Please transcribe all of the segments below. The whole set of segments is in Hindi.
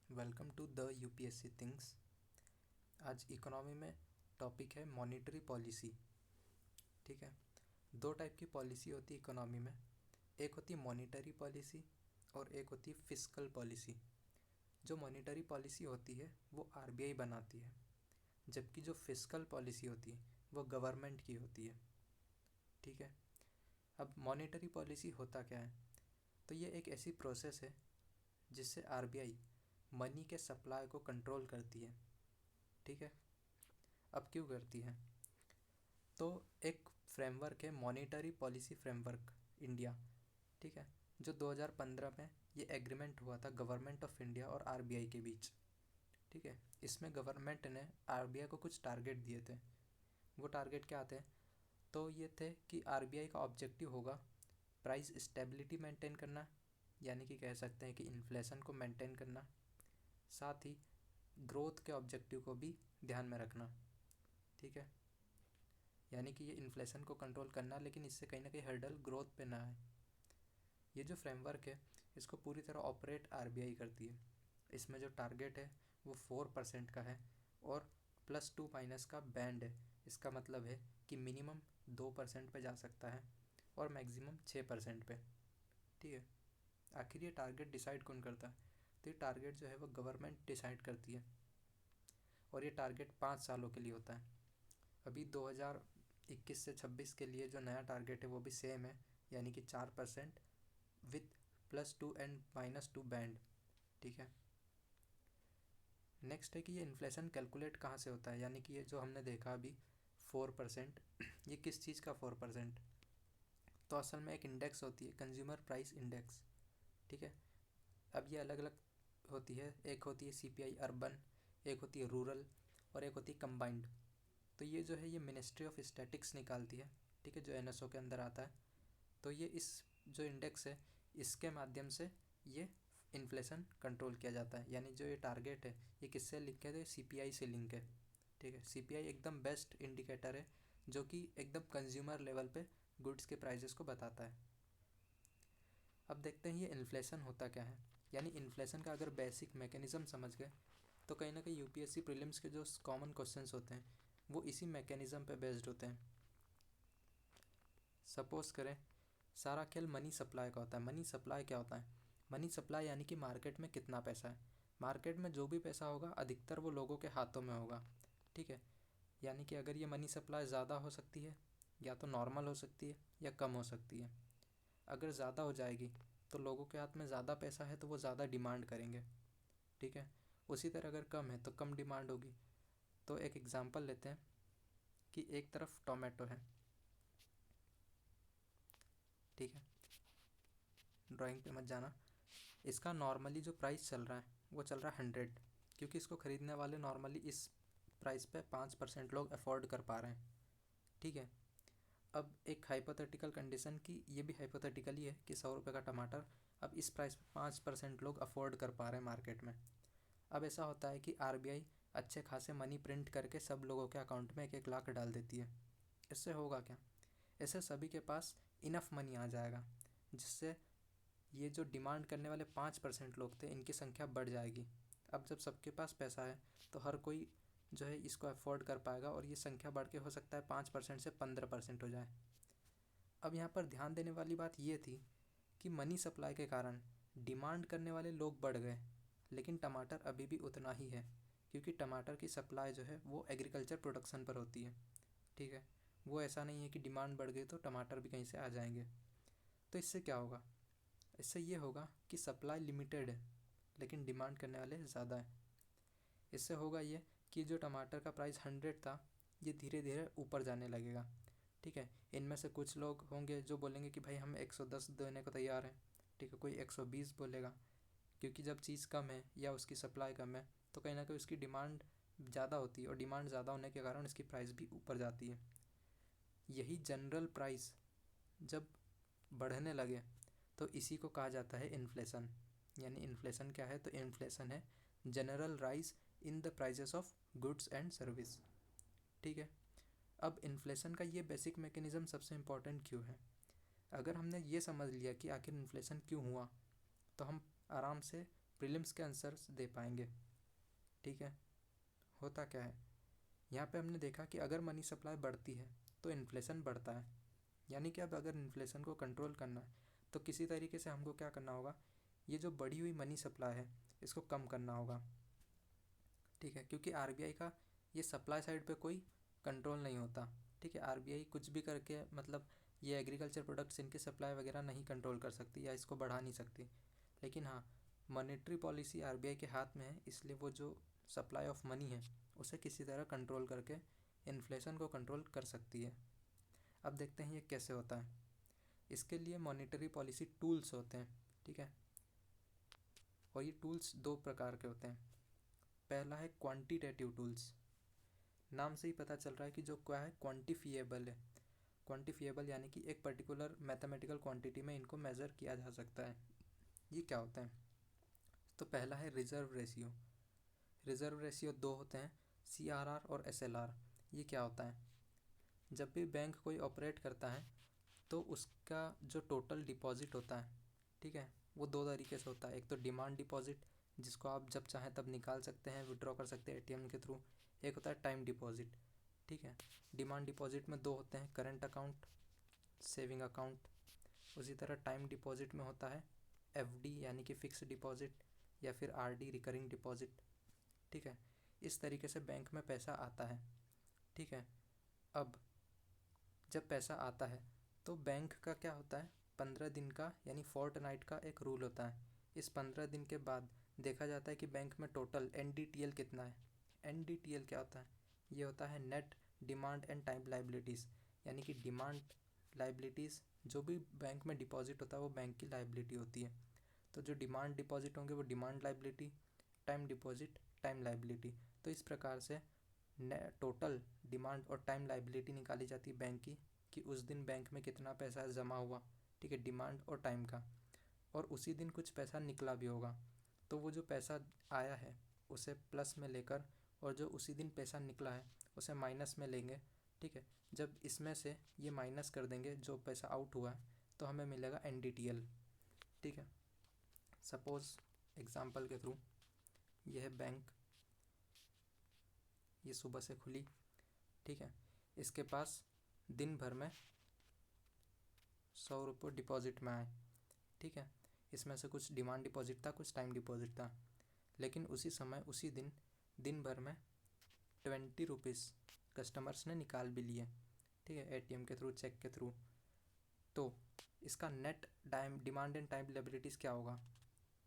Welcome to the UPSC things. आज इकोनॉमी में टॉपिक है मॉनेटरी पॉलिसी। ठीक है, दो टाइप की पॉलिसी होती है इकोनॉमी में। एक होती है मॉनेटरी पॉलिसी और एक होती है फिस्कल पॉलिसी। जो मॉनेटरी पॉलिसी होती है वो आरबीआई बनाती है, जबकि जो फिस्कल पॉलिसी होती है वो गवर्नमेंट की होती है। ठीक है, अब मॉनेटरी पॉलिसी होता क्या है? तो ये एक ऐसी प्रोसेस है जिससे आरबीआई मनी के सप्लाई को कंट्रोल करती है। ठीक है, अब क्यों करती है? तो एक फ्रेमवर्क है मॉनेटरी पॉलिसी फ्रेमवर्क इंडिया। ठीक है, जो 2015 में ये एग्रीमेंट हुआ था गवर्नमेंट ऑफ इंडिया और आरबीआई के बीच। ठीक है, इसमें गवर्नमेंट ने आरबीआई को कुछ टारगेट दिए थे। वो टारगेट क्या थे? तो ये थे कि आरबीआई का ऑब्जेक्टिव होगा प्राइस स्टेबिलिटी मेंटेन करना, यानी कि कह सकते हैं कि इन्फ्लेशन को मेंटेन करना, साथ ही ग्रोथ के ऑब्जेक्टिव को भी ध्यान में रखना। ठीक है, यानी कि ये इन्फ्लेशन को कंट्रोल करना, लेकिन इससे कहीं ना कहीं हर्डल ग्रोथ पे ना आए। ये जो फ्रेमवर्क है इसको पूरी तरह ऑपरेट आरबीआई करती है। इसमें जो टारगेट है वो 4% का है और +2- का बैंड है। इसका मतलब है कि मिनिमम 2% पे जा सकता है और मैक्सिमम 6% पे। ठीक है, आखिर ये टारगेट डिसाइड कौन करता है? तो ये टारगेट जो है वो गवर्नमेंट डिसाइड करती है और ये टारगेट 5 सालों के लिए होता है। अभी 2021 से 26 के लिए जो नया टारगेट है वो भी सेम है, यानी कि 4% विथ +2 एंड -2 बैंड। ठीक है, नेक्स्ट है कि ये इन्फ्लेशन कैलकुलेट कहाँ से होता है, यानी कि ये जो हमने देखा अभी 4%, ये किस चीज़ का 4%? तो असल में एक इंडेक्स होती है कंज्यूमर प्राइस इंडेक्स। ठीक है, अब ये अलग अलग होती है। एक होती है सीपीआई अर्बन, एक होती है रूरल और एक होती है कंबाइंड। तो ये जो है ये मिनिस्ट्री ऑफ स्टैटिक्स निकालती है। ठीक है, जो एनएसओ के अंदर आता है। तो ये इस जो इंडेक्स है इसके माध्यम से ये इन्फ्लेशन कंट्रोल किया जाता है। यानी जो ये टारगेट है ये किससे लिंक है? तो सीपीआई से लिंक है। ठीक है, सीपीआई एकदम बेस्ट इंडिकेटर है जो कि एकदम कंज्यूमर लेवल पे गुड्स के प्राइजेस को बताता है। अब देखते हैं ये इन्फ्लेशन होता क्या है। यानी इन्फ्लेशन का अगर बेसिक मैकेनिज़्म समझ गए तो कहीं ना कहीं यूपीएससी प्रीलिम्स के जो कॉमन क्वेश्चंस होते हैं वो इसी मैकेनिज़्म पे बेस्ड होते हैं। सपोज करें सारा खेल मनी सप्लाई का होता है। मनी सप्लाई क्या होता है? मनी सप्लाई यानी कि मार्केट में कितना पैसा है। मार्केट में जो भी पैसा होगा अधिकतर वो लोगों के हाथों में होगा। ठीक है, यानी कि अगर ये मनी सप्लाई ज़्यादा हो सकती है या तो नॉर्मल हो सकती है या कम हो सकती है। अगर ज़्यादा हो जाएगी तो लोगों के हाथ में ज़्यादा पैसा है तो वो ज़्यादा डिमांड करेंगे। ठीक है, उसी तरह अगर कम है तो कम डिमांड होगी। तो एक एग्ज़ाम्पल लेते हैं कि एक तरफ टोमेटो है। ठीक है, ड्राइंग पे मत जाना। इसका नॉर्मली जो प्राइस चल रहा है वो चल रहा है 100, क्योंकि इसको ख़रीदने वाले नॉर्मली इस प्राइस पे 5% लोग अफोर्ड कर पा रहे हैं। ठीक है, अब एक हाइपोथेटिकल कंडीशन की, ये भी हाइपोथेटिकल ही है कि 100 रुपये का टमाटर अब इस प्राइस पे 5% लोग अफोर्ड कर पा रहे हैं मार्केट में। अब ऐसा होता है कि आरबीआई अच्छे खासे मनी प्रिंट करके सब लोगों के अकाउंट में 1-1 लाख डाल देती है। इससे होगा क्या? इससे सभी के पास इनफ मनी आ जाएगा, जिससे ये जो डिमांड करने वाले 5% लोग थे इनकी संख्या बढ़ जाएगी। अब जब सबके पास पैसा है तो हर कोई जो है इसको अफोर्ड कर पाएगा और ये संख्या बढ़ के हो सकता है 5% से 15% हो जाए। अब यहाँ पर ध्यान देने वाली बात ये थी कि मनी सप्लाई के कारण डिमांड करने वाले लोग बढ़ गए, लेकिन टमाटर अभी भी उतना ही है, क्योंकि टमाटर की सप्लाई जो है वो एग्रीकल्चर प्रोडक्शन पर होती है। ठीक है, वो ऐसा नहीं है कि डिमांड बढ़ गई तो टमाटर भी कहीं से आ जाएंगे। तो इससे क्या होगा? इससे ये होगा कि सप्लाई लिमिटेड है लेकिन डिमांड करने वाले ज़्यादा है। इससे होगा ये कि जो टमाटर का प्राइस 100 था ये धीरे धीरे ऊपर जाने लगेगा। ठीक है, इनमें से कुछ लोग होंगे जो बोलेंगे कि भाई हम 110 देने को तैयार हैं। ठीक है, कोई 120 बोलेगा, क्योंकि जब चीज़ कम है या उसकी सप्लाई कम है तो कहीं ना कहीं उसकी डिमांड ज़्यादा होती है और डिमांड ज़्यादा होने के कारण इसकी प्राइस भी ऊपर जाती है। यही जनरल प्राइस जब बढ़ने लगे तो इसी को कहा जाता है इन्फ्लेशन। यानी इन्फ्लेशन क्या है? तो इन्फ्लेशन है general rise in the prices of goods and service. ठीक है, अब इन्फ्लेशन का ये बेसिक मैकेनिज़्म सबसे इम्पॉर्टेंट क्यों है? अगर हमने ये समझ लिया कि आखिर इन्फ्लेशन क्यों हुआ तो हम आराम से प्रीलिम्स के आंसर्स दे पाएंगे। ठीक है, होता क्या है यहाँ पे हमने देखा कि अगर मनी सप्लाई बढ़ती है तो इन्फ्लेशन बढ़ता है, यानी कि अब अगर इन्फ्लेशन को कंट्रोल करना है तो किसी तरीके से हमको क्या करना होगा, ये जो बढ़ी हुई मनी सप्लाई है इसको कम करना होगा। ठीक है, क्योंकि आरबीआई का ये सप्लाई साइड पे कोई कंट्रोल नहीं होता। ठीक है, आरबीआई कुछ भी करके मतलब ये एग्रीकल्चर प्रोडक्ट्स इनकी सप्लाई वगैरह नहीं कंट्रोल कर सकती या इसको बढ़ा नहीं सकती, लेकिन हाँ मॉनेटरी पॉलिसी आरबीआई के हाथ में है, इसलिए वो जो सप्लाई ऑफ मनी है उसे किसी तरह कंट्रोल करके इन्फ्लेशन को कंट्रोल कर सकती है। अब देखते हैं ये कैसे होता है। इसके लिए मॉनेटरी पॉलिसी टूल्स होते हैं। ठीक है, और ये टूल्स दो प्रकार के होते हैं। पहला है क्वांटिटेटिव टूल्स, नाम से ही पता चल रहा है कि जो क्या है क्वांटिफिएबल है। क्वांटिफिएबल यानी कि एक पर्टिकुलर मैथमेटिकल क्वांटिटी में इनको मेज़र किया जा सकता है। ये क्या होता है, तो पहला है रिजर्व रेशियो। रिजर्व रेशियो दो होते हैं, सीआरआर और एसएलआर। ये क्या होता है, जब भी बैंक कोई ऑपरेट करता है तो उसका जो टोटल डिपॉजिट होता है, ठीक है, वो दो तरीके से होता है। एक तो डिमांड डिपॉजिट जिसको आप जब चाहें तब निकाल सकते हैं, विड्रॉ कर सकते हैं एटीएम के थ्रू। एक होता है टाइम डिपॉजिट। ठीक है, डिमांड डिपॉजिट में दो होते हैं, करंट अकाउंट, सेविंग अकाउंट। उसी तरह टाइम डिपॉजिट में होता है एफडी यानी कि फिक्स डिपॉजिट, या फिर आरडी रिकरिंग डिपॉजिट। ठीक है, इस तरीके से बैंक में पैसा आता है। ठीक है, अब जब पैसा आता है तो बैंक का क्या होता है, 15 दिन का यानी फोर्टनाइट का एक रूल होता है। इस 15 दिन के बाद देखा जाता है कि बैंक में टोटल एनडीटीएल कितना है। एनडीटीएल क्या होता है, ये होता है net demand and time liabilities, यानी कि डिमांड लाइबिलिटीज़ जो भी बैंक में डिपॉजिट होता है वो बैंक की लाइबिलिटी होती है। तो जो डिमांड डिपॉजिट होंगे वो demand liability, time deposit time liability. तो इस प्रकार से टोटल डिमांड और टाइम लाइबिलिटी निकाली जाती है बैंक की, कि उस दिन बैंक में कितना पैसा जमा हुआ। ठीक है, डिमांड और टाइम का, और उसी दिन कुछ पैसा निकला भी होगा, तो वो जो पैसा आया है उसे प्लस में लेकर, और जो उसी दिन पैसा निकला है उसे माइनस में लेंगे। ठीक है, जब इसमें से ये माइनस कर देंगे जो पैसा आउट हुआ है तो हमें मिलेगा एनडीटीएल। ठीक है, सपोज़ एग्जांपल के थ्रू यह है बैंक, ये सुबह से खुली। ठीक है, इसके पास दिन भर में 100 रुपये डिपॉजिट में आए। ठीक है, इसमें से कुछ डिमांड डिपॉजिट था, कुछ टाइम डिपॉजिट था, लेकिन उसी समय उसी दिन दिन भर में 20 रुपीज़ कस्टमर्स ने निकाल भी लिए। ठीक है, एटीएम के थ्रू, चेक के थ्रू। तो इसका net time demand and time liabilities क्या होगा,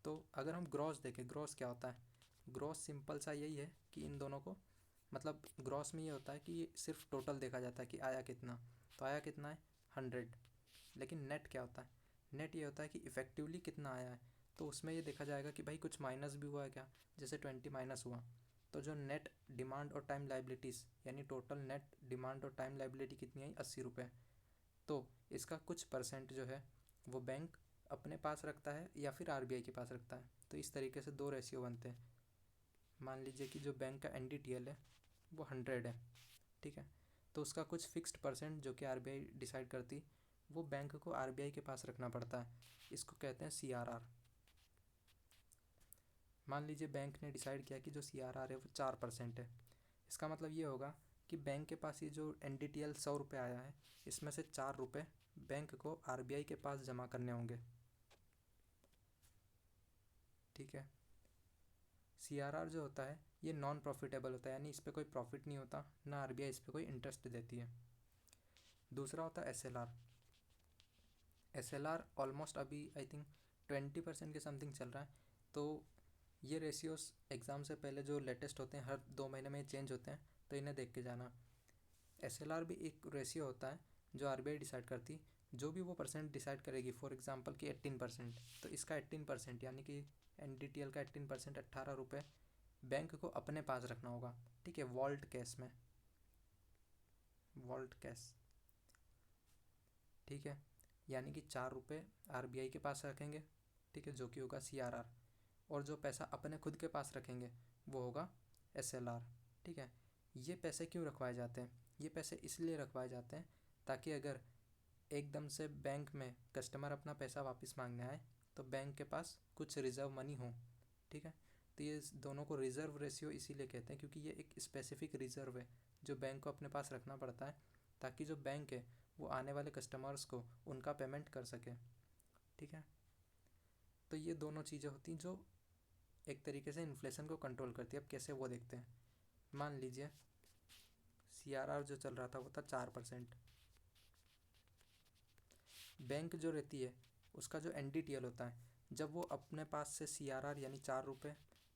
तो अगर हम ग्रॉस देखें, ग्रॉस क्या होता है, ग्रॉस सिंपल सा यही है कि इन दोनों को मतलब ग्रॉस में ये होता है कि सिर्फ टोटल देखा जाता है कि आया कितना, तो आया कितना है 100। लेकिन नेट क्या होता है, नेट ये होता है कि इफ़ेक्टिवली कितना आया है, तो उसमें ये देखा जाएगा कि भाई कुछ माइनस भी हुआ है क्या, जैसे 20 माइनस हुआ, तो जो नेट डिमांड और टाइम लाइबिलिटीज़ यानी टोटल नेट डिमांड और टाइम लाइबिलिटी कितनी आई 80 रुपये, तो इसका कुछ परसेंट जो है वो बैंक अपने पास रखता है या फिर आरबीआई के पास रखता है। तो इस तरीके से दो रेशियो बनते हैं। मान लीजिए कि जो बैंक का एनडीटीएल है वो 100 है। ठीक है, तो उसका कुछ फिक्स्ड परसेंट जो कि आरबीआई डिसाइड करती, वो बैंक को आरबीआई के पास रखना पड़ता है। इसको कहते हैं सीआरआर। मान लीजिए बैंक ने डिसाइड किया कि जो सीआरआर है वो 4% है। इसका मतलब ये होगा कि बैंक के पास ये जो एनडीटीएल 100 रुपये आया है, इसमें से 4 रुपये बैंक को आरबीआई के पास जमा करने होंगे। ठीक है, सीआरआर जो होता है ये नॉन प्रॉफिटेबल होता है, यानी इस पर कोई प्रॉफिट नहीं होता, ना आरबीआई इस पर कोई इंटरेस्ट देती है। दूसरा होता है एसएलआर। एसएलआर ऑलमोस्ट अभी आई थिंक 20% के समथिंग चल रहा है। तो ये रेशियोस एग्ज़ाम से पहले जो लेटेस्ट होते हैं हर 2 महीने में चेंज होते हैं, तो इन्हें देख के जाना। एसएलआर भी एक रेशियो होता है जो आरबीआई डिसाइड करती, जो भी वो परसेंट डिसाइड करेगी। फॉर एग्जांपल कि 18%, तो इसका 18% यानी कि एनडीटीएल का 18% 18 रुपये बैंक को अपने पास रखना होगा। ठीक है, वॉल्ट कैश में, वॉल्ट कैश। ठीक है, यानी कि 4 रुपये आरबीआई के पास रखेंगे। ठीक है, जो कि होगा सीआरआर, और जो पैसा अपने खुद के पास रखेंगे वो होगा एसएलआर। ठीक है, ये पैसे क्यों रखवाए जाते हैं, ये पैसे इसलिए रखवाए जाते हैं ताकि अगर एकदम से बैंक में कस्टमर अपना पैसा वापस मांगने आए तो बैंक के पास कुछ रिजर्व मनी हो। ठीक है। तो ये दोनों को रिज़र्व रेशियो इसीलिए कहते हैं क्योंकि ये एक स्पेसिफिक रिज़र्व है जो बैंक को अपने पास रखना पड़ता है ताकि जो बैंक है वो आने वाले कस्टमर्स को उनका पेमेंट कर सके। ठीक है। तो ये दोनों चीज़ें होती हैं जो एक तरीके से इन्फ्लेशन को कंट्रोल करती है। अब कैसे वो देखते हैं। मान लीजिए CRR जो चल रहा था वो था 4%। बैंक जो रहती है उसका जो NDTL होता है, जब वो अपने पास से CRR यानी 4 रुपये,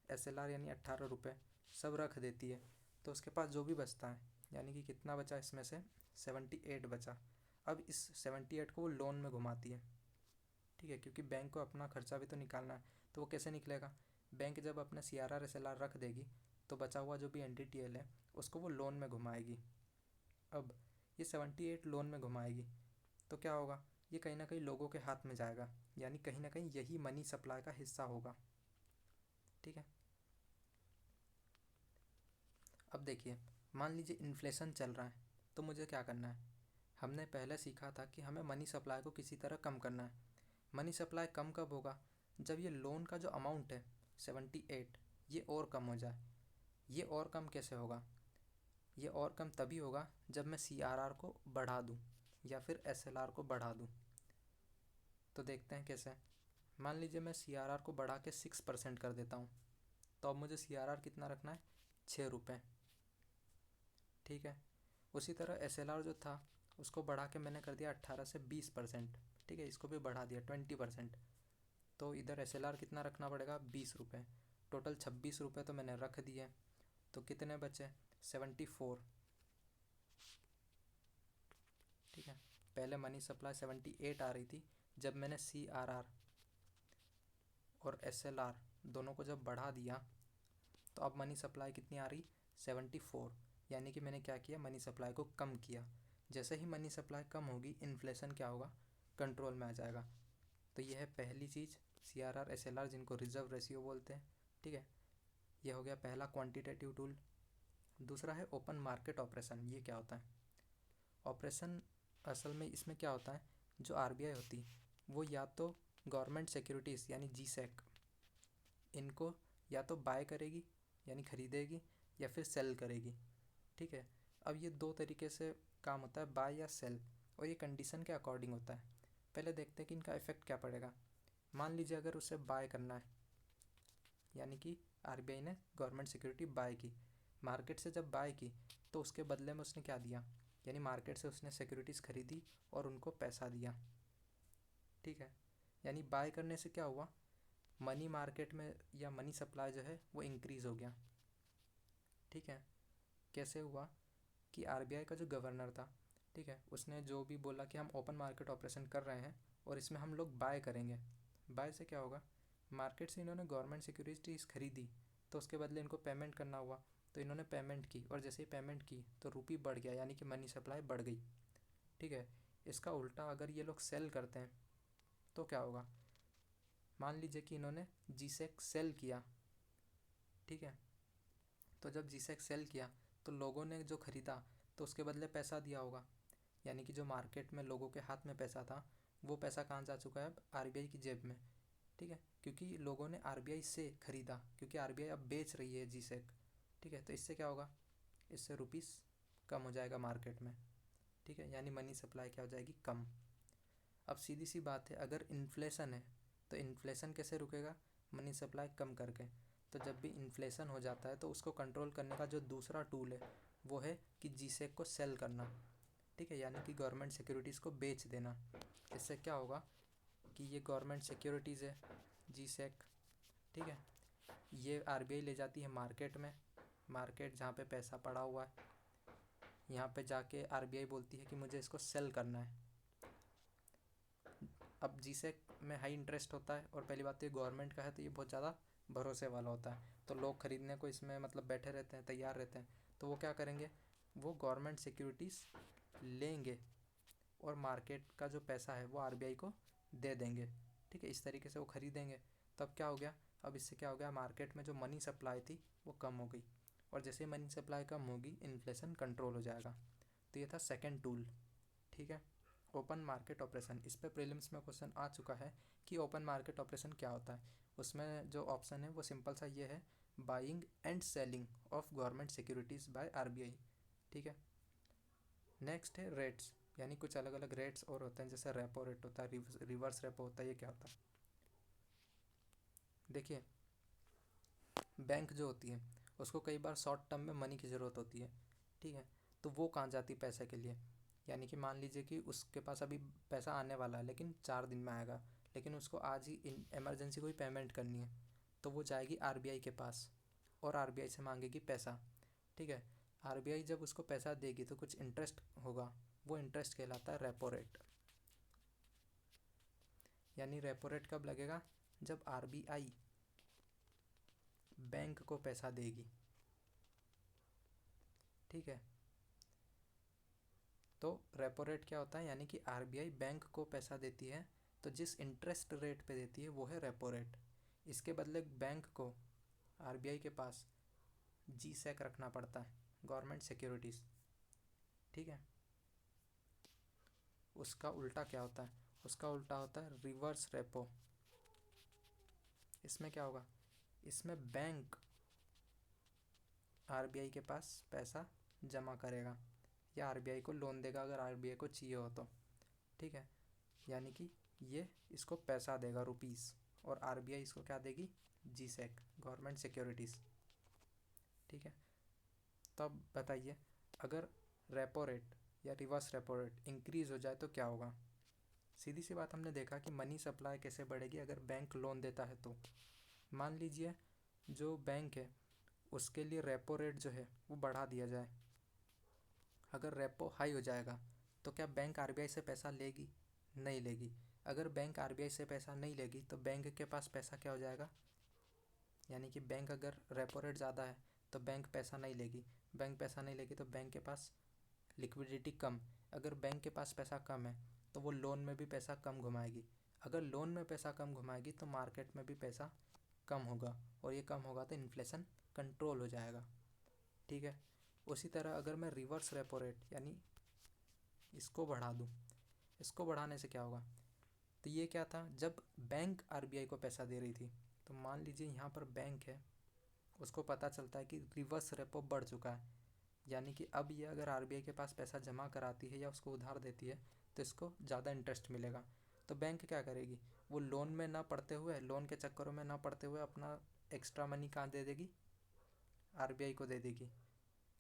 SLR यानी 18 रुपये सब रख देती है तो उसके पास जो भी बचता है, यानी कि कितना बचा इसमें से 78 बचा। अब इस 78 को वो लोन में घुमाती है। ठीक है, क्योंकि बैंक को अपना खर्चा भी तो निकालना है। तो वो कैसे निकलेगा, बैंक जब अपना CRR SLR रख देगी तो बचा हुआ जो भी NDTL है उसको वो लोन में घुमाएगी। अब ये 78 लोन में घुमाएगी तो क्या होगा, ये कहीं ना कहीं लोगों के हाथ में जाएगा, यानी कहीं ना कहीं यही मनी सप्लाई का हिस्सा होगा। ठीक है। अब देखिए, मान लीजिए इन्फ्लेशन चल रहा है तो मुझे क्या करना है। हमने पहले सीखा था कि हमें मनी सप्लाई को किसी तरह कम करना है। मनी सप्लाई कम कब होगा, जब ये लोन का जो अमाउंट है 78 ये और कम हो जाए। ये और कम कैसे होगा, ये और कम तभी होगा जब मैं CRR को बढ़ा दूँ या फिर SLR को बढ़ा दूँ। तो देखते हैं कैसे। मान लीजिए मैं CRR को बढ़ा के 6% कर देता हूँ तो अब मुझे CRR कितना रखना है, 6 रुपये। ठीक है। उसी तरह SLR जो था उसको बढ़ा के मैंने कर दिया 18 से 20%। ठीक है, इसको भी बढ़ा दिया 20%। तो इधर SLR कितना रखना पड़ेगा, 20 रुपये। टोटल 26 रुपये तो मैंने रख दिए। तो कितने बचे, 74। ठीक है, पहले मनी सप्लाई 78 आ रही थी, जब मैंने CRR और SLR दोनों को जब बढ़ा दिया तो अब मनी सप्लाई कितनी आ रही, 74। यानी कि मैंने क्या किया, मनी सप्लाई को कम किया। जैसे ही मनी सप्लाई कम होगी इन्फ्लेशन क्या होगा, कंट्रोल में आ जाएगा। तो यह है पहली चीज़, CRR SLR जिनको रिजर्व रेशियो बोलते हैं। ठीक है, यह हो गया पहला क्वांटिटेटिव टूल। दूसरा है ओपन मार्केट ऑपरेशन। ये क्या होता है, ऑपरेशन असल में इसमें क्या होता है, जो RBI होती है वो या तो गवर्नमेंट सिक्योरिटीज़ यानी GSEC इनको या तो बाय करेगी यानी खरीदेगी या फिर सेल करेगी। ठीक है। अब ये दो तरीके से काम होता है, बाय या सेल, और ये कंडीशन के अकॉर्डिंग होता है। पहले देखते हैं कि इनका इफेक्ट क्या पड़ेगा। मान लीजिए अगर उसे बाय करना है, यानी कि RBI ने गवर्नमेंट सिक्योरिटी बाय की, मार्केट से जब बाय की तो उसके बदले में उसने क्या दिया, यानी मार्केट से उसने सिक्योरिटीज़ खरीदी और उनको पैसा दिया। ठीक है, यानी बाय करने से क्या हुआ, मनी मार्केट में या मनी सप्लाई जो है वो इंक्रीज़ हो गया। ठीक है, कैसे हुआ कि RBI का जो गवर्नर था, ठीक है, उसने जो भी बोला कि हम ओपन मार्केट ऑपरेशन कर रहे हैं और इसमें हम लोग बाय करेंगे। बाय से क्या होगा, मार्केट से इन्होंने गवर्नमेंट सिक्योरिटीज़ खरीदी तो उसके बदले इनको पेमेंट करना हुआ, तो इन्होंने पेमेंट की और जैसे ही पेमेंट की तो रुपी बढ़ गया, यानी कि मनी सप्लाई बढ़ गई। ठीक है, इसका उल्टा अगर ये लोग सेल करते हैं तो क्या होगा, मान लीजिए कि इन्होंने GSEC सेल किया। ठीक है, तो जब GSEC सेल किया तो लोगों ने जो ख़रीदा तो उसके बदले पैसा दिया होगा, यानी कि जो मार्केट में लोगों के हाथ में पैसा था वो पैसा कहाँ जा चुका है, अब RBI की जेब में। ठीक है, क्योंकि लोगों ने RBI से ख़रीदा, क्योंकि RBI अब बेच रही है GSEC। ठीक है, तो इससे क्या होगा, इससे रुपीस कम हो जाएगा मार्केट में। ठीक है, यानी मनी सप्लाई क्या हो जाएगी, कम। अब सीधी सी बात है, अगर इन्फ्लेशन है तो इन्फ्लेशन कैसे रुकेगा, मनी सप्लाई कम करके। तो जब भी इन्फ्लेशन हो जाता है तो उसको कंट्रोल करने का जो दूसरा टूल है वो है कि GSEC को सेल करना। ठीक है, यानी कि गवर्नमेंट सिक्योरिटीज़ को बेच देना। इससे क्या होगा कि ये गवर्नमेंट सिक्योरिटीज़ है GSEC, ठीक है, ये RBI ले जाती है मार्केट में, मार्केट जहाँ पे पैसा पड़ा हुआ है यहाँ पे जाके RBI बोलती है कि मुझे इसको सेल करना है। अब GSEC में हाई इंटरेस्ट होता है और पहली बात तो ये गवर्नमेंट का है तो ये बहुत ज़्यादा भरोसे वाला होता है, तो लोग ख़रीदने को इसमें मतलब बैठे रहते हैं, तैयार रहते हैं। तो वो क्या करेंगे, वो गवर्नमेंट सिक्योरिटीज़ लेंगे और मार्केट का जो पैसा है वो RBI को दे देंगे। ठीक है, इस तरीके से वो ख़रीदेंगे। तब क्या हो गया, अब इससे क्या हो गया, मार्केट में जो मनी सप्लाई थी वो कम हो गई, और जैसे मनी सप्लाई कम होगी इन्फ्लेशन कंट्रोल हो जाएगा। तो ये था सेकेंड टूल। ठीक है, ओपन मार्केट ऑपरेशन, इस पे प्रीलिम्स में क्वेश्चन आ चुका है कि ओपन मार्केट ऑपरेशन क्या होता है। उसमें जो ऑप्शन है वो सिंपल सा ये है, buying and selling of government securities by RBI. ठीक है। नेक्स्ट है रेट्स, यानी कुछ अलग अलग रेट्स और होते हैं, जैसे रेपो रेट होता है, रिवर्स रेपो होता है। ये क्या होता है? देखिए, बैंक जो होती है उसको कई बार शॉर्ट टर्म में मनी की ज़रूरत होती है। ठीक है। तो वो कहाँ जाती है पैसे के लिए? यानी कि मान लीजिए कि उसके पास अभी पैसा आने वाला है लेकिन 4 दिन में आएगा, लेकिन उसको आज ही इमरजेंसी कोई पेमेंट करनी है, तो वो जाएगी आरबीआई के पास और आरबीआई से मांगेगी पैसा। ठीक है। आरबीआई जब उसको पैसा देगी तो कुछ इंटरेस्ट होगा, वो इंटरेस्ट कहलाता है रेपो रेट। यानी रेपो रेट कब लगेगा? जब आरबीआई बैंक को पैसा देगी। ठीक है। तो रेपो रेट क्या होता है? यानी कि आरबीआई बैंक को पैसा देती है तो जिस इंटरेस्ट रेट पे देती है वो है रेपो रेट। इसके बदले बैंक को आरबीआई के पास जी सैक रखना पड़ता है, गवर्नमेंट सिक्योरिटीज़। ठीक है। उसका उल्टा क्या होता है? उसका उल्टा होता है रिवर्स रेपो। इसमें क्या होगा? इसमें बैंक आरबीआई के पास पैसा जमा करेगा या आरबीआई को लोन देगा अगर आरबीआई को चाहिए हो तो। ठीक है। यानी कि ये इसको पैसा देगा रुपीस और आरबीआई इसको क्या देगी? जी सैक, गवर्नमेंट सिक्योरिटीज़। ठीक है। तो अब बताइए, अगर रेपो रेट या रिवर्स रेपो रेट इंक्रीज़ हो जाए तो क्या होगा? सीधी सी बात, हमने देखा कि मनी सप्लाई कैसे बढ़ेगी अगर बैंक लोन देता है तो। मान लीजिए जो बैंक है उसके लिए रेपो रेट जो है वो बढ़ा दिया जाए। अगर रेपो हाई हो जाएगा तो क्या बैंक आरबीआई से पैसा लेगी? नहीं लेगी। अगर बैंक आरबीआई से पैसा नहीं लेगी तो बैंक के पास पैसा क्या हो जाएगा? यानी कि बैंक अगर रेपो रेट ज़्यादा है तो बैंक पैसा नहीं लेगी। बैंक पैसा नहीं लेगी तो बैंक के पास लिक्विडिटी कम। अगर बैंक के पास पैसा कम है तो वो लोन में भी पैसा कम घुमाएगी। अगर लोन में पैसा कम घुमाएगी तो मार्केट में भी पैसा कम होगा, और ये कम होगा तो इन्फ्लेशन कंट्रोल हो जाएगा। ठीक है। उसी तरह अगर मैं रिवर्स रेपो रेट यानी इसको बढ़ा दूँ, इसको बढ़ाने से क्या होगा? तो ये क्या था? जब बैंक आरबीआई को पैसा दे रही थी, तो मान लीजिए यहाँ पर बैंक है, उसको पता चलता है कि रिवर्स रेपो बढ़ चुका है, यानी कि अब ये अगर आरबीआई के पास पैसा जमा कराती है या उसको उधार देती है तो इसको ज़्यादा इंटरेस्ट मिलेगा। तो बैंक क्या करेगी? वो लोन में ना पड़ते हुए, लोन के चक्करों में ना पड़ते हुए अपना एक्स्ट्रा मनी कहाँ दे देगी? आरबीआई को दे देगी।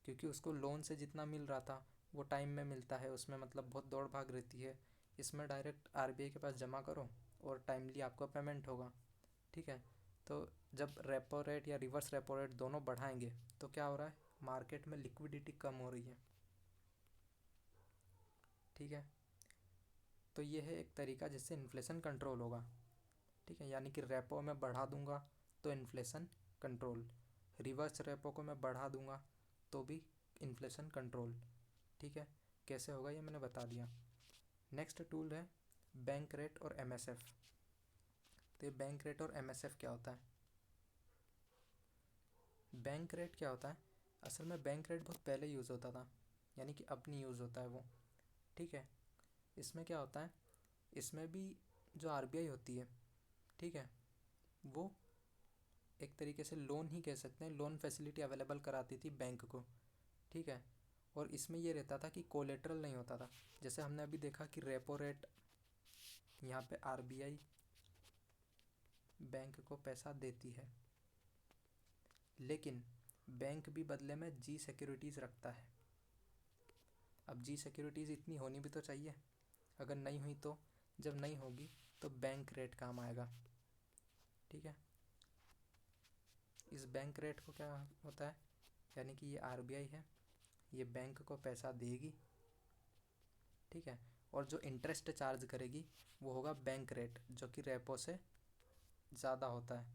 क्योंकि उसको लोन से जितना मिल रहा था वो टाइम में मिलता है, उसमें मतलब बहुत दौड़ भाग रहती है। इसमें डायरेक्ट आरबीआई के पास जमा करो और टाइमली आपको पेमेंट होगा। ठीक है। तो जब रेपो रेट या रिवर्स रेपो रेट दोनों बढ़ाएंगे तो क्या हो रहा है? मार्केट में लिक्विडिटी कम हो रही है। ठीक है। तो ये है एक तरीका जिससे इन्फ्लेशन कंट्रोल होगा। ठीक है। यानी कि रेपो मैं बढ़ा दूंगा तो इन्फ्लेशन कंट्रोल, रिवर्स रेपो को मैं बढ़ा दूंगा तो भी इन्फ्लेशन कंट्रोल। ठीक है। कैसे होगा ये मैंने बता दिया। नेक्स्ट टूल है बैंक रेट और एमएसएफ। तो ये बैंक रेट और एमएसएफ क्या होता है? बैंक रेट क्या होता है? असल में बैंक रेट बहुत पहले यूज़ होता था, यानी कि अब नहीं यूज़ होता है वो। ठीक है। इसमें क्या होता है? इसमें भी जो आरबीआई होती है, ठीक है, वो एक तरीके से लोन ही कह सकते हैं, लोन फैसिलिटी अवेलेबल कराती थी बैंक को। ठीक है। और इसमें ये रहता था कि कोलेट्रल नहीं होता था। जैसे हमने अभी देखा कि रेपो रेट, यहाँ पे आरबीआई बैंक को पैसा देती है, लेकिन बैंक भी बदले में जी सिक्योरिटीज़ रखता है। अब जी सिक्योरिटीज़ इतनी होनी भी तो चाहिए। अगर नहीं हुई तो, जब नहीं होगी तो बैंक रेट काम आएगा। ठीक है। इस बैंक रेट को क्या होता है? यानी कि ये आरबीआई है, ये बैंक को पैसा देगी। ठीक है। और जो इंटरेस्ट चार्ज करेगी वो होगा बैंक रेट, जो कि रेपो से ज़्यादा होता है।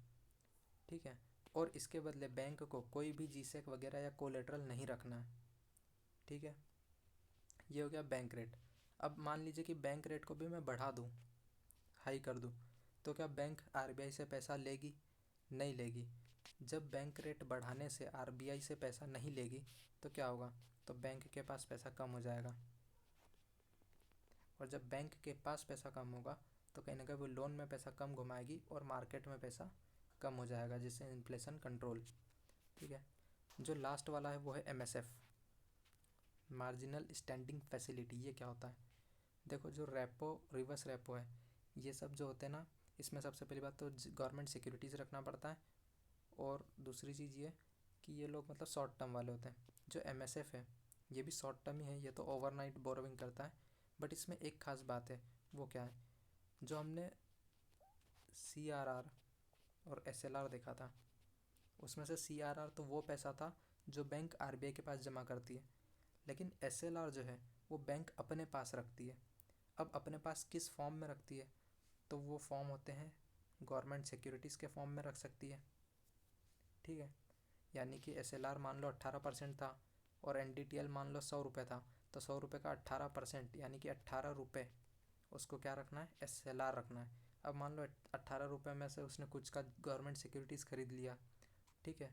ठीक है। और इसके बदले बैंक को कोई भी जीसेक वगैरह या कोलेटरल नहीं रखना है। ठीक है। ये हो गया बैंक रेट। अब मान लीजिए कि बैंक रेट को भी मैं बढ़ा दूँ, हाई कर दूँ, तो क्या बैंक आरबीआई से पैसा लेगी? नहीं लेगी। जब बैंक रेट बढ़ाने से आरबीआई से पैसा नहीं लेगी तो क्या होगा? तो बैंक के पास पैसा कम हो जाएगा। और जब बैंक के पास पैसा कम होगा तो कहीं ना कहीं वो लोन में पैसा कम घुमाएगी और मार्केट में पैसा कम हो जाएगा, जिससे इन्फ्लेशन कंट्रोल। ठीक है। जो लास्ट वाला है वो है MSF, मार्जिनल स्टैंडिंग फैसिलिटी। ये क्या होता है? देखो, जो रेपो रिवर्स रेपो है, ये सब जो होते हैं ना, इसमें सबसे पहली बात तो गवर्नमेंट सिक्योरिटीज़ रखना पड़ता है, और दूसरी चीज़ ये कि ये लोग मतलब शॉर्ट टर्म वाले होते हैं। जो MSF है ये भी शॉर्ट टर्म ही है, ये तो ओवरनाइट बोरोविंग करता है। बट इसमें एक खास बात है, वो क्या है? जो हमने CRR और SLR देखा था, उसमें से CRR तो वो पैसा था जो बैंक RBI के पास जमा करती है, लेकिन SLR जो है वो बैंक अपने पास रखती है। अब अपने पास किस फॉर्म में रखती है? तो वो फॉर्म होते हैं गवर्नमेंट सिक्योरिटीज़ के फॉर्म में रख सकती है। ठीक है। यानी कि SLR मान लो 18% था और NDTL मान लो 100 रुपये था, तो 100 रुपये का 18% यानी कि 18 रुपये उसको क्या रखना है? SLR रखना है। अब मान लो 18 रुपये में से उसने कुछ का गवर्नमेंट सिक्योरिटीज़ खरीद लिया, ठीक है,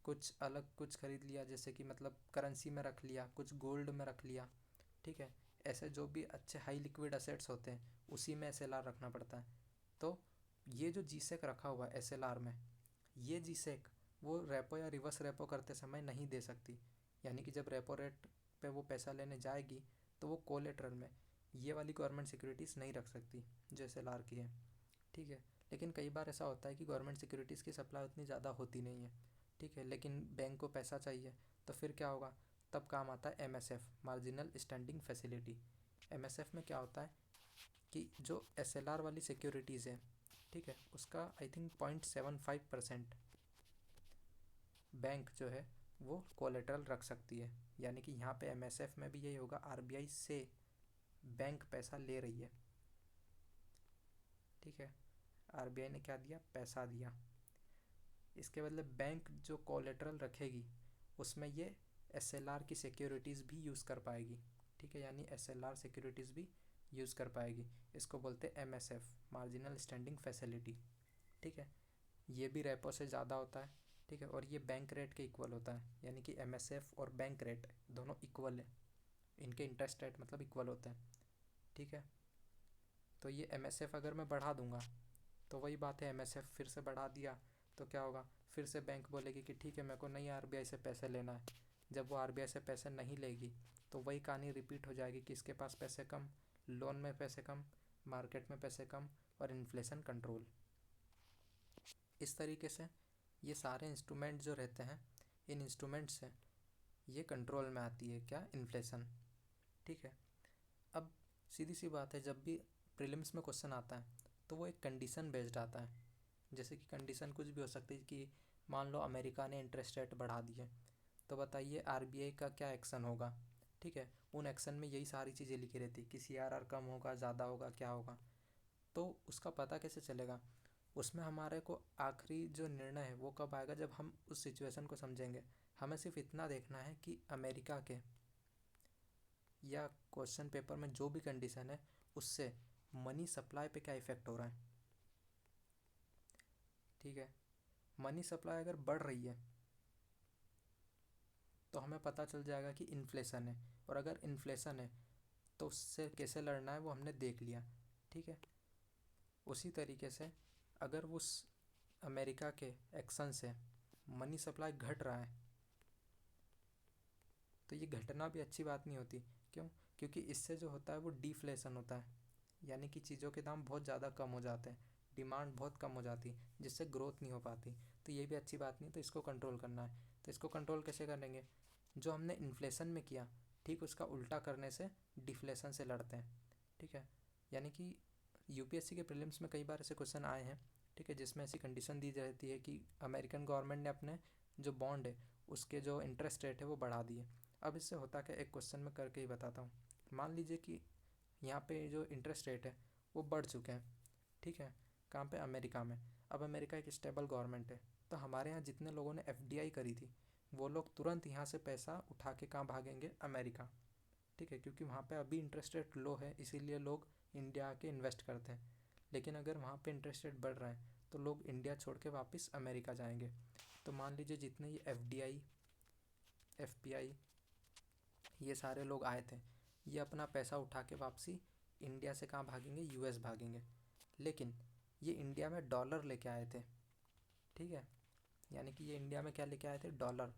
कुछ अलग कुछ खरीद लिया, जैसे कि मतलब करेंसी में रख लिया, कुछ गोल्ड में रख लिया। ठीक है। ऐसे जो भी अच्छे हाई लिक्विड असेट्स होते हैं उसी में SLR रखना पड़ता है। तो ये जो GSEC रखा हुआ है SLR में, ये GSEC वो रेपो या रिवर्स रेपो करते समय नहीं दे सकती। यानी कि जब रेपो रेट पे वो पैसा लेने जाएगी तो वो कोलेटरल में ये वाली गवर्नमेंट सिक्योरिटीज़ नहीं रख सकती जो SLR की है। ठीक है। लेकिन कई बार ऐसा होता है कि गवर्नमेंट सिक्योरिटीज़ की सप्लाई उतनी ज़्यादा होती नहीं है। ठीक है। लेकिन बैंक को पैसा चाहिए, तो फिर क्या होगा? तब काम आता है MSF, marginal standing facility. MSF में क्या होता है कि जो SLR वाली सिक्योरिटीज़ है, ठीक है, उसका आई थिंक 0.75% बैंक जो है वो कोलेटरल रख सकती है। यानी कि यहाँ पे MSF में भी यही होगा, RBI से बैंक पैसा ले रही है। ठीक है। RBI ने क्या दिया? पैसा दिया। इसके बदले बैंक जो कोलेटरल रखेगी उसमें ये SLR की सिक्योरिटीज़ भी यूज़ कर पाएगी। ठीक है। यानी SLR सिक्योरिटीज़ भी यूज़ कर पाएगी। इसको बोलते हैं MSF, मार्जिनल स्टैंडिंग फैसिलिटी। ठीक है। ये भी रेपो से ज़्यादा होता है। ठीक है। और ये बैंक रेट के इक्वल होता है, यानी कि MSF और बैंक रेट दोनों इक्वल है, इनके इंटरेस्ट रेट मतलब इक्वल होते हैं। ठीक है। तो ये MSF अगर मैं बढ़ा दूंगा तो वही बात है, MSF फिर से बढ़ा दिया तो क्या होगा? फिर से बैंक बोलेगी कि ठीक है, मेरे को नहीं RBI से पैसे लेना है। जब वो RBI से पैसे नहीं लेगी तो वही कहानी रिपीट हो जाएगी कि इसके पास पैसे कम, लोन में पैसे कम, मार्केट में पैसे कम, और इन्फ्लेशन कंट्रोल। इस तरीके से ये सारे इंस्ट्रूमेंट जो रहते हैं, इन इंस्ट्रूमेंट से ये कंट्रोल में आती है क्या? इन्फ्लेशन। ठीक है। अब सीधी सी बात है, जब भी प्रीलिम्स में क्वेश्चन आता है तो वो एक कंडीशन बेस्ड आता है। जैसे कि कंडीशन कुछ भी हो सकती है कि मान लो अमेरिका ने इंटरेस्ट रेट बढ़ा दिए, तो बताइए RBI का क्या एक्शन होगा? ठीक है। उन एक्शन में यही सारी चीज़ें लिखी रहती कि CRR कम होगा, ज़्यादा होगा, क्या होगा। तो उसका पता कैसे चलेगा? उसमें हमारे को आखिरी जो निर्णय है वो कब आएगा? जब हम उस सिचुएशन को समझेंगे। हमें सिर्फ इतना देखना है कि अमेरिका के या क्वेश्चन पेपर में जो भी कंडीशन है उससे मनी सप्लाई पे क्या इफ़ेक्ट हो रहा है। ठीक है। मनी सप्लाई अगर बढ़ रही है तो हमें पता चल जाएगा कि इन्फ्लेशन है, और अगर इन्फ्लेशन है तो उससे कैसे लड़ना है वो हमने देख लिया। ठीक है। उसी तरीके से अगर उस अमेरिका के एक्शन से मनी सप्लाई घट रहा है तो ये घटना भी अच्छी बात नहीं होती। क्यों? क्योंकि इससे जो होता है वो डिफ्लेशन होता है, यानी कि चीज़ों के दाम बहुत ज़्यादा कम हो जाते हैं, डिमांड बहुत कम हो जाती, जिससे ग्रोथ नहीं हो पाती। तो ये भी अच्छी बात नहीं, तो इसको कंट्रोल करना है। तो इसको कंट्रोल कैसे करेंगे? जो हमने इन्फ्लेशन में किया ठीक उसका उल्टा करने से डिफ्लेशन से लड़ते हैं। ठीक है। यानी कि UPSC के प्रीलिम्स में कई बार ऐसे क्वेश्चन आए हैं, ठीक है, जिसमें ऐसी कंडीशन दी जाती है कि अमेरिकन गवर्नमेंट ने अपने जो बॉन्ड है उसके जो इंटरेस्ट रेट है वो बढ़ा दिए। अब इससे होता क्या, एक क्वेश्चन में करके ही बताता हूँ। मान लीजिए कि यहाँ पे जो इंटरेस्ट रेट है वो बढ़ चुके हैं। ठीक है। कहाँ पे? अमेरिका में। अब अमेरिका एक स्टेबल गवर्नमेंट है, तो हमारे यहाँ जितने लोगों ने FDI करी थी वो लोग तुरंत यहाँ से पैसा उठा के कहाँ भागेंगे? अमेरिका। ठीक है। क्योंकि वहाँ पे अभी इंटरेस्ट रेट लो है, इसीलिए लोग इंडिया आके इन्वेस्ट करते हैं। लेकिन अगर वहाँ पे इंटरेस्ट रेट बढ़ रहा है तो लोग इंडिया छोड़ के वापस अमेरिका जाएंगे। तो मान लीजिए जितने ये FDI, FPI, ये सारे लोग आए थे, ये अपना पैसा उठा के वापसी इंडिया से कहाँ भागेंगे, यूएस भागेंगे। लेकिन ये इंडिया में डॉलर लेके आए थे, ठीक है, यानी कि ये इंडिया में क्या लेके आए थे, डॉलर।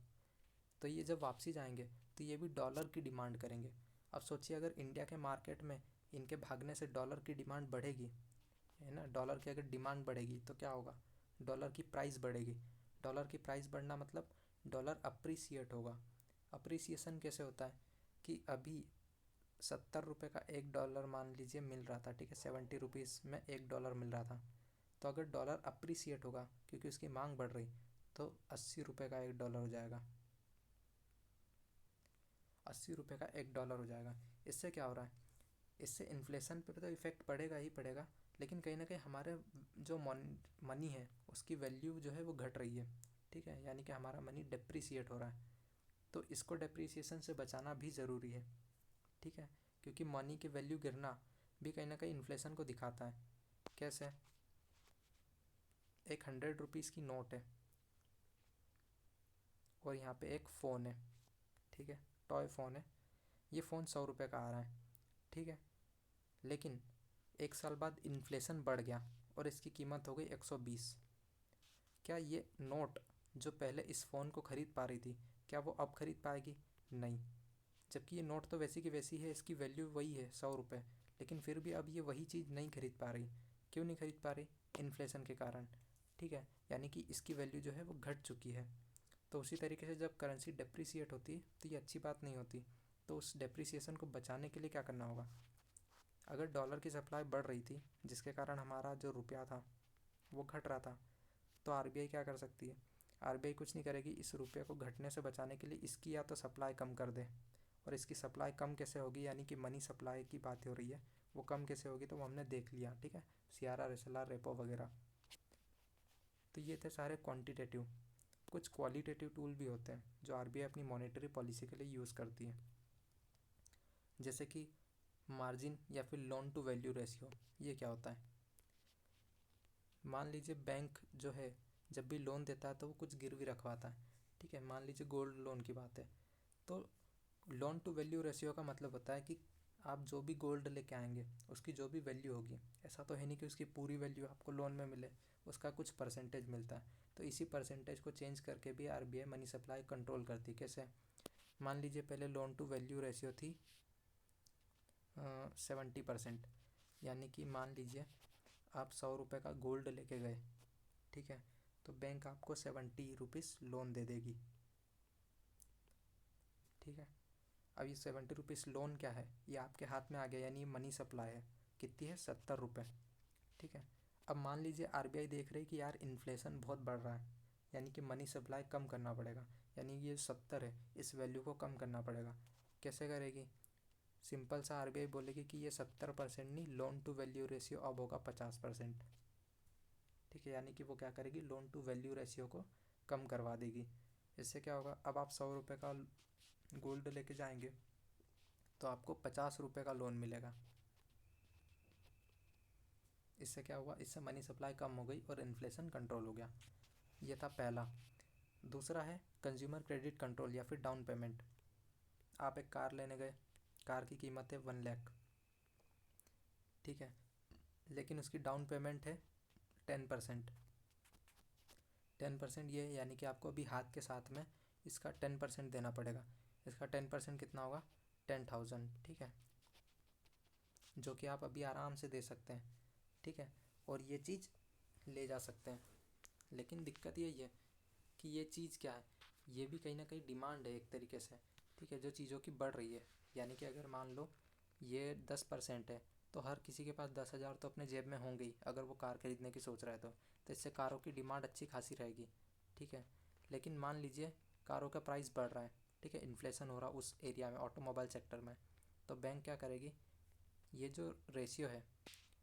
तो ये जब वापसी जाएंगे तो ये भी डॉलर की डिमांड करेंगे। अब सोचिए अगर इंडिया के मार्केट में इनके भागने से डॉलर की डिमांड बढ़ेगी, है ना, डॉलर की अगर डिमांड बढ़ेगी तो क्या होगा, डॉलर की प्राइस बढ़ेगी। डॉलर की प्राइस बढ़ना मतलब डॉलर अप्रिसिएट होगा। अप्रिसिएशन कैसे होता है कि अभी 70 रुपये का $1 मान लीजिए मिल रहा था, ठीक है, 70 रुपीज़ में $1 मिल रहा था। तो अगर डॉलर अप्रिसिएट होगा क्योंकि उसकी मांग बढ़ रही, तो 80 रुपये का $1 हो जाएगा, 80 रुपये का $1 हो जाएगा। इससे क्या हो रहा है, इससे इन्फ्लेशन पे तो इफ़ेक्ट पड़ेगा ही पड़ेगा, लेकिन कहीं ना कहीं हमारे जो मनी है उसकी वैल्यू जो है वो घट रही है, ठीक है, यानी कि हमारा मनी डेप्रिसिएट हो रहा है। तो इसको डेप्रिसिएशन से बचाना भी ज़रूरी है, ठीक है, क्योंकि मनी की वैल्यू गिरना भी कहीं ना कहीं इन्फ्लेशन को दिखाता है। कैसे, एक 100 रुपीज़ की नोट है और यहाँ पे एक फ़ोन है, ठीक है, टॉय फ़ोन है। ये फ़ोन 100 रुपये का आ रहा है, ठीक है, लेकिन 1 साल बाद इन्फ्लेशन बढ़ गया और इसकी कीमत हो गई 120। क्या ये नोट जो पहले इस फ़ोन को ख़रीद पा रही थी, क्या वो अब ख़रीद पाएगी, नहीं। जबकि ये नोट तो वैसी की वैसी है, इसकी वैल्यू वही है 100 रुपये, लेकिन फिर भी अब ये वही चीज़ नहीं खरीद पा रही। क्यों नहीं खरीद पा रही, इन्फ्लेशन के कारण, ठीक है, यानी कि इसकी वैल्यू जो है वो घट चुकी है। तो उसी तरीके से जब करेंसी डेप्रिसिएट होती है तो ये अच्छी बात नहीं होती। तो उस डेप्रिसिएशन को बचाने के लिए क्या करना होगा, अगर डॉलर की सप्लाई बढ़ रही थी जिसके कारण हमारा जो रुपया था वो घट रहा था, तो आरबीआई क्या कर सकती है, आरबीआई कुछ नहीं करेगी, इस रुपये को घटने से बचाने के लिए इसकी या तो सप्लाई कम कर दे। और इसकी सप्लाई कम कैसे होगी, यानी कि मनी सप्लाई की बात हो रही है, वो कम कैसे होगी तो वो हमने देख लिया, ठीक है, सीआरआर, एसएलआर, रेपो वगैरह। तो ये थे सारे क्वांटिटेटिव। कुछ क्वालिटेटिव टूल भी होते हैं जो आरबीआई अपनी मॉनेटरी पॉलिसी के लिए यूज़ करती है, जैसे कि मार्जिन या फिर लोन टू वैल्यू रेशियो। ये क्या होता है, मान लीजिए बैंक जो है जब भी लोन देता है तो वो कुछ गिरवी रखवाता है, ठीक है, मान लीजिए गोल्ड लोन की बात है। तो लोन टू वैल्यू रेशियो का मतलब होता है कि आप जो भी गोल्ड लेके आएंगे उसकी जो भी वैल्यू होगी, ऐसा तो है नहीं कि उसकी पूरी वैल्यू आपको लोन में मिले, उसका कुछ परसेंटेज मिलता है। तो इसी परसेंटेज को चेंज करके भी आरबीआई मनी सप्लाई कंट्रोल करती है। कैसे, मान लीजिए पहले लोन टू वैल्यू रेशियो थी 70%, यानी कि मान लीजिए आप 100 रुपये का गोल्ड लेके गए, ठीक है, तो बैंक आपको 70 रुपीज़ लोन दे देगी, ठीक है। अब ये 70 रुपीज़ लोन क्या है, ये आपके हाथ में आ गया, यानी ये मनी सप्लाई है, कितनी है, 70 रुपये, ठीक है। अब मान लीजिए आरबीआई देख रही कि यार इन्फ्लेशन बहुत बढ़ रहा है, यानी कि मनी सप्लाई कम करना पड़ेगा, यानी ये 70 है, इस वैल्यू को कम करना पड़ेगा। कैसे करेगी, सिंपल सा आरबीआई बोलेगी कि ये 70% नहीं, लोन टू वैल्यू रेशियो अब होगा 50%, ठीक है, यानी कि वो क्या करेगी, लोन टू वैल्यू रेशियो को कम करवा देगी। इससे क्या होगा, अब आप 100 रुपये का गोल्ड लेके जाएंगे तो आपको 50 रुपये का लोन मिलेगा। इससे क्या हुआ, इससे मनी सप्लाई कम हो गई और इन्फ्लेशन कंट्रोल हो गया। ये था पहला। दूसरा है कंज्यूमर क्रेडिट कंट्रोल या फिर डाउन पेमेंट। आप एक कार लेने गए, कार की कीमत है 1 लाख, ठीक है, लेकिन उसकी डाउन पेमेंट है 10%। 10% ये है, यानी कि आपको अभी हाथ के साथ में इसका 10% देना पड़ेगा। इसका 10% कितना होगा, 10,000, ठीक है, जो कि आप अभी आराम से दे सकते हैं, ठीक है, और ये चीज़ ले जा सकते हैं। लेकिन दिक्कत यही है कि ये चीज़ क्या है, ये भी कहीं ना कहीं डिमांड है एक तरीके से, ठीक है, जो चीज़ों की बढ़ रही है। यानी कि अगर मान लो ये 10% है तो हर किसी के पास 10,000 तो अपने जेब में होंगे ही, अगर वो कार खरीदने की सोच रहा है तो इससे कारों की डिमांड अच्छी खासी रहेगी, ठीक है। लेकिन मान लीजिए कारों का प्राइस बढ़ रहा है, ठीक है, इन्फ्लेशन हो रहा उस एरिया में, ऑटोमोबाइल सेक्टर में, तो बैंक क्या करेगी, ये जो रेशियो है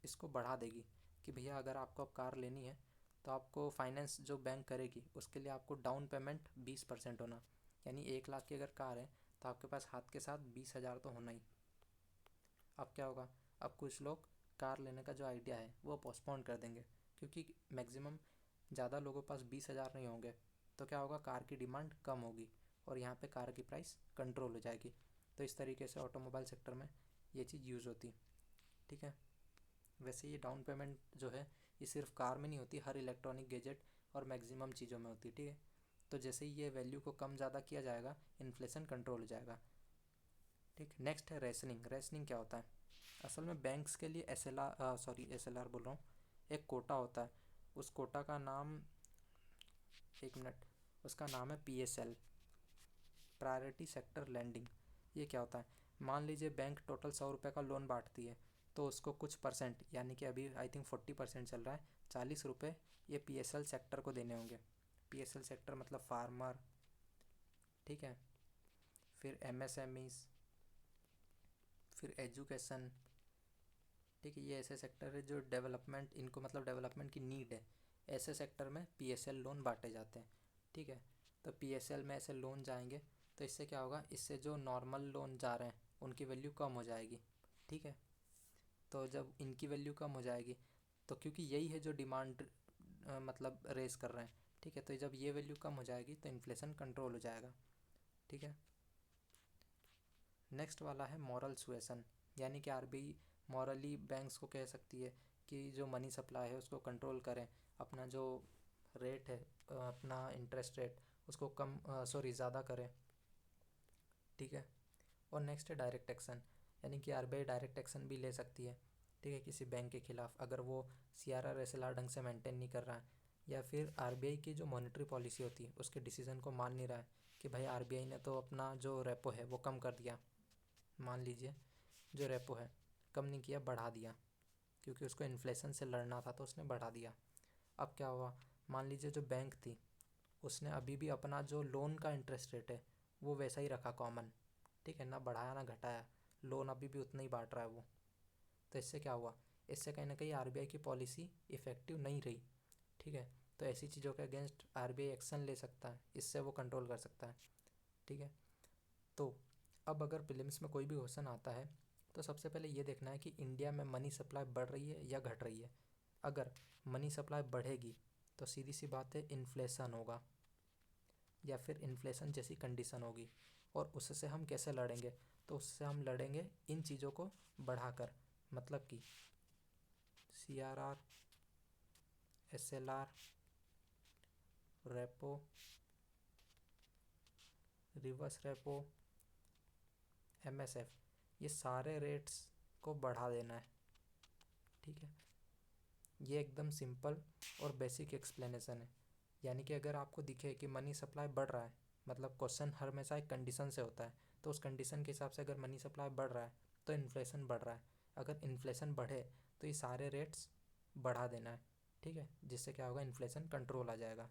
इसको बढ़ा देगी कि भैया अगर आपको अब कार लेनी है तो आपको फाइनेंस जो बैंक करेगी उसके लिए आपको डाउन पेमेंट 20% होना, यानी 1 लाख की अगर कार है तो आपके पास हाथ के साथ 20,000 तो होना ही। अब क्या होगा, अब कुछ लोग कार लेने का जो आइडिया है वो पोस्टपोन कर देंगे, क्योंकि मैक्सिमम ज़्यादा लोगों के पास 20,000 नहीं होंगे, तो क्या होगा, कार की डिमांड कम होगी और यहाँ पे कार की प्राइस कंट्रोल हो जाएगी। तो इस तरीके से ऑटोमोबाइल सेक्टर में ये चीज़ यूज़ होती है, ठीक है। वैसे ये डाउन पेमेंट जो है ये सिर्फ कार में नहीं होती, हर इलेक्ट्रॉनिक गैजेट और मैक्सिमम चीज़ों में होती है, ठीक है। तो जैसे ही ये वैल्यू को कम ज़्यादा किया जाएगा इन्फ्लेशन कंट्रोल हो जाएगा, ठीक। नेक्स्ट है रेशनिंग। रेशनिंग क्या होता है? असल में बैंक्स के लिए एस एल आर बोल रहा हूँ, एक कोटा होता है। उस कोटा का नाम, एक मिनट, उसका नाम है PSL, प्रायोरिटी सेक्टर लैंडिंग। ये क्या होता है? मान लीजिए बैंक टोटल 100 रुपये का लोन बांटती है, तो उसको कुछ परसेंट, यानी कि अभी आई थिंक 40% चल रहा है, 40 रुपये ये PSL सेक्टर को देने होंगे। PSL सेक्टर मतलब फार्मर, ठीक है, फिर MSMEs, फिर एजुकेशन, ठीक है। ये ऐसे सेक्टर है जो डेवलपमेंट, इनको मतलब डेवलपमेंट की नीड है, ऐसे सेक्टर में PSL लोन बांटे जाते हैं, ठीक है। तो PSL में ऐसे लोन जाएंगे, तो इससे क्या होगा, इससे जो नॉर्मल लोन जा रहे हैं उनकी वैल्यू कम हो जाएगी, ठीक है। तो जब इनकी वैल्यू कम हो जाएगी, तो क्योंकि यही है जो डिमांड मतलब रेस कर रहे हैं, ठीक है, तो जब ये वैल्यू कम हो जाएगी तो इन्फ्लेशन कंट्रोल हो जाएगा, ठीक है। नेक्स्ट वाला है मॉरल सुएसन, यानी कि RBI मॉरली बैंक्स को कह सकती है कि जो मनी सप्लाई है उसको कंट्रोल करें, अपना जो रेट है, अपना इंटरेस्ट रेट उसको कम ज़्यादा करें, ठीक है। और नेक्स्ट है डायरेक्ट एक्शन, यानी कि RBI डायरेक्ट एक्शन भी ले सकती है, ठीक है, किसी बैंक के खिलाफ अगर वो CRR SLR ढंग से मेंटेन नहीं कर रहा है, या फिर RBI की जो मॉनेटरी पॉलिसी होती है उसके डिसीजन को मान नहीं रहा है कि भाई RBI ने तो अपना जो रेपो है वो कम कर दिया, मान लीजिए जो रेपो है कम नहीं किया, बढ़ा दिया, क्योंकि उसको इन्फ्लेशन से लड़ना था तो उसने बढ़ा दिया। अब क्या हुआ, मान लीजिए जो बैंक थी उसने अभी भी अपना जो लोन का इंटरेस्ट रेट है वो वैसा ही रखा कॉमन, ठीक है, ना बढ़ाया ना घटाया, लोन अभी भी उतना ही बांट रहा है वो। तो इससे क्या हुआ, इससे कहीं ना कहीं RBI की पॉलिसी इफ़ेक्टिव नहीं रही, ठीक है। तो ऐसी चीज़ों के अगेंस्ट RBI एक्शन ले सकता है, इससे वो कंट्रोल कर सकता है, ठीक है। तो अब अगर प्रीलिम्स में कोई भी क्वेश्चन आता है तो सबसे पहले ये देखना है कि इंडिया में मनी सप्लाई बढ़ रही है या घट रही है। अगर मनी सप्लाई बढ़ेगी तो सीधी सी बात है इन्फ्लेशन होगा, या फिर इन्फ्लेशन जैसी कंडीशन होगी, और उससे हम कैसे लड़ेंगे, तो उससे हम लड़ेंगे इन चीज़ों को बढ़ाकर, मतलब कि CRR SLR repo, reverse repo, MSF, ये सारे रेट्स को बढ़ा देना है, ठीक है। ये एकदम सिंपल और बेसिक एक्सप्लेनेशन है, यानी कि अगर आपको दिखे कि मनी सप्लाई बढ़ रहा है, मतलब क्वेश्चन हर हमेशा एक कंडीशन से होता है, तो उस कंडीशन के हिसाब से अगर मनी सप्लाई बढ़ रहा है तो इन्फ्लेशन बढ़ रहा है, अगर इन्फ्लेशन बढ़े तो ये सारे रेट्स बढ़ा देना है, ठीक है, जिससे क्या होगा, इन्फ्लेशन कंट्रोल आ जाएगा।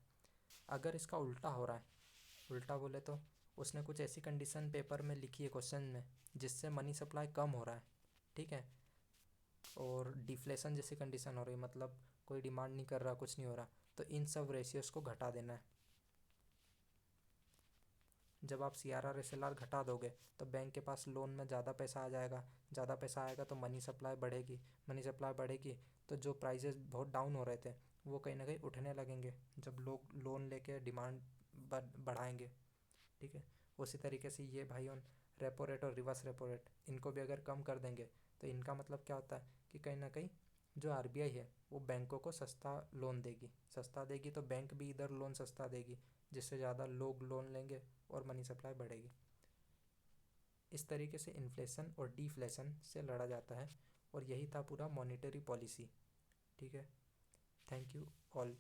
अगर इसका उल्टा हो रहा है, उल्टा बोले तो उसने कुछ ऐसी कंडीशन पेपर में लिखी है क्वेश्चन में जिससे मनी सप्लाई कम हो रहा है, ठीक है, और डिफ्लेशन जैसी कंडीशन हो रही है, मतलब कोई डिमांड नहीं कर रहा, कुछ नहीं हो रहा, तो इन सब रेशियोज को घटा देना है। जब आप CRR SLR घटा दोगे तो बैंक के पास लोन में ज़्यादा पैसा आ जाएगा, ज़्यादा पैसा आएगा तो मनी सप्लाई बढ़ेगी, मनी सप्लाई बढ़ेगी तो जो प्राइजेस बहुत डाउन हो रहे थे वो कहीं ना कहीं उठने लगेंगे जब लोग लोन लेके डिमांड बढ़ाएंगे, ठीक है। उसी तरीके से ये भाई उन रेपो रेट और रिवर्स रेपो रेट इनको भी अगर कम कर देंगे तो इनका मतलब क्या होता है कि कहीं ना कहीं जो RBI है वो बैंकों को सस्ता लोन देगी, सस्ता देगी तो बैंक भी इधर लोन सस्ता देगी, जिससे ज़्यादा लोग लोन लेंगे और मनी सप्लाई बढ़ेगी। इस तरीके से इन्फ्लेशन और डिफ्लेशन से लड़ा जाता है, और यही था पूरा मॉनेटरी पॉलिसी, ठीक है। Thank you all.